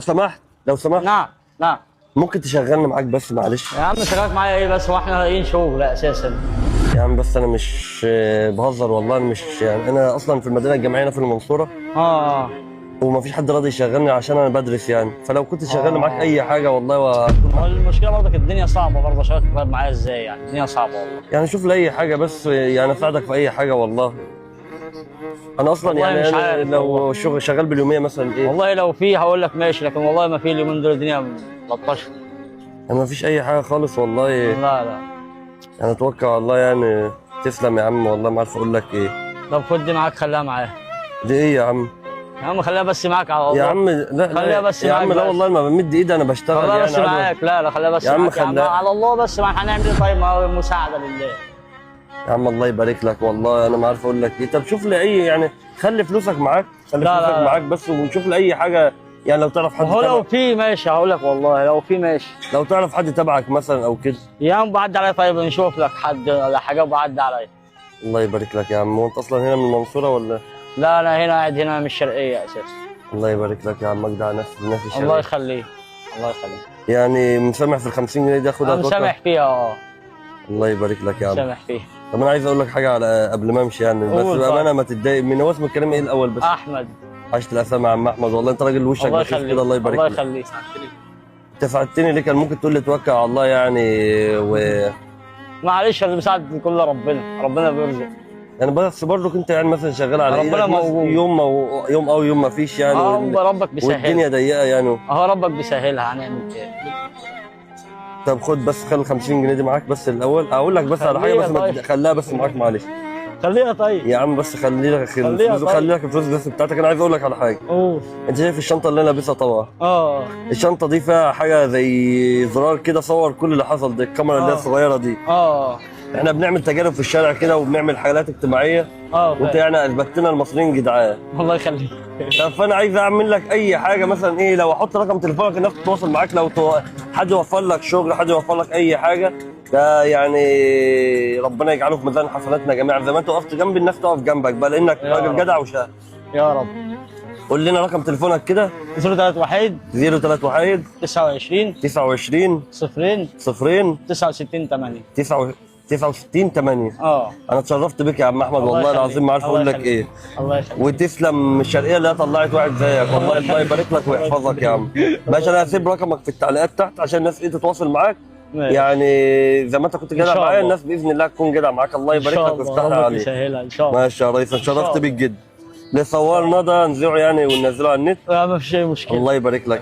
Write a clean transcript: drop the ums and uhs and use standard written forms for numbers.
سمحت لو سمحت نعم نعم. ممكن تشغلني معاك بس معلش. يا عم شغالك معايا ايه بس؟ هو احنا لاقيين شغل اساسا. يا عم بس انا مش بهزر والله، أنا مش يعني انا اصلا في المدينه الجامعيه هنا في المنصوره، اه ومفيش حد راضي يشغلني عشان انا بدرس يعني، فلو كنت تشغلني معاك اي حاجه والله هو المشكله برضك الدنيا صعبه برضه، شغالك معايا ازاي يعني؟ الدنيا صعبه والله. يعني شوف لي اي حاجه بس يعني اساعدك في اي حاجه والله. انا اصلا والله يعني مش أنا عارف لو والله. شغل شغال باليوميه مثلا ايه. والله لو في هقول لك ماشي، لكن والله ما في اليومين دول الدنيا لطشه. انا مفيش اي حاجه خالص والله. لا لا. يعني اتوقع والله يعني. تسلم يا عم والله، ما عارف اقول لك ايه. طب خد دي معاك، خليها معايا. دي ايه يا عم؟ يا عم خليها بس معاك على الله. يا عم لا خليها لا بس يا معاك عم، لا بس. والله ما بمد ايدي، انا بشتغل خليها يعني بس عادي. معاك. لا لا خليها بس يا عم معاك يا عم، خليها. على الله بس. ما هنعمل ايه طيب؟ ما هو مساعده لله. يا عم الله يبارك لك والله، انا ما عارف اقول لك ايه. طب شوف لي اي يعني، خلي فلوسك معاك، خلي لا فلوسك لا. معاك بس، ونشوف لي اي حاجه. يعني لو تعرف حد هو لو تبعك، في ماشي هقول لك والله، لو في ماشي. لو تعرف حد تبعك مثلا او كده. يا عم بعد عليا طيب، نشوف لك حد ولا حاجه وبعد عليا. الله يبارك لك يا عم. وانت اصلا هنا من المنصوره ولا؟ لا انا هنا قاعد هنا من الشرقيه اساسا. الله يبارك لك يا عم، اجدع ناس الناس الله الشرقيه. يخليك. الله يخليك. يعني مسامح في ال 50 جنيه دي، اخدها انا اتوقع. مسامح فيها الله يبارك لك يا عم. مسامح فيها. طب انا عايز اقول لك حاجه على قبل ما امشي يعني، بس قول بامانه طيب. ما تتضايق مني. هو اسم الكلام ايه الاول بس؟ احمد. عشت الاسامي يا عم احمد، والله انت راجل وشك الله بخير يخليك. كده، الله يبارك الله لك. يخليك. انت ساعدتني ليه؟ كان ممكن تقول لي توكل على الله يعني معلش اللي بيساعد كل ربنا، ربنا بيرزق. يعني بس برضك انت يعني مثلا شغال على ربنا ايدك مثلا موجود. يوم يوم او يوم ما فيش يعني ربك بيسهل. والدنيا ضيقه يعني. اهو ربك بيسهلها، هنعمل ايه؟ طب خد بس، خلي 50 جنيه دي معاك بس الاول، اقول لك بس على حاجه خليها بس طيب. خليها بس معاك معلش. خليها طيب. يا عم بس خلي لك خليها الفلوس، طيب. خلي لك الفلوس بس بتاعتك. انا عايز اقول لك على حاجه. قول. انت شايف الشنطه اللي انا لابسها طبعا؟ اه الشنطه دي فيها حاجه زي زرار كده، صور كل اللي حصل ده، الكاميرا اللي هي الصغيره دي. اه احنا بنعمل تجارب في الشارع كده، وبنعمل حاجات اجتماعيه. وانت فاهم. يعني اثبتت لنا المصريين جدعان. الله يخليك. طب فانا عايز اعمل لك اي حاجه مثلا ايه، لو احط رقم تليفونك الناس تتواصل معاك، لو حد يوفر لك شغل، حد يوفر لك اي حاجه، ده يعني ربنا يجعله في ميزان حسناتنا جميعا. زي ما انت وقفت جنبي الناس تقف جنبك بقى، لانك يا راجل رب. جدع وشاطر. يا رب. قول لنا رقم تليفونك كده. 031 031 29 29 0 0 69 8. 69 8. انا اتشرفت بك يا عم احمد الله والله يخليك. العظيم، ما عارف الله اقول لك يخليك. ايه. الله يخليك. وتسلم الشرقيه اللي هي طلعت واحد زيك والله. الله يبارك لك ويحفظك يا عم. ماشي، انا هسيب رقمك في التعليقات تحت عشان الناس ايه تتواصل معاك. ماشي. يعني زي ما انت كنت إن جدع شاء معايا، الله. الناس باذن الله تكون جدع معاك. الله ان يبارك شاء لك الله ويفتحها ربك عليك. يسهلها ان شاء الله. ماشي يا ريس، اتشرفت الله. بيك جدا. اللي صورنا ده نذيعه يعني وننزله على النت. ما فيش اي مشكله. الله يبارك لك.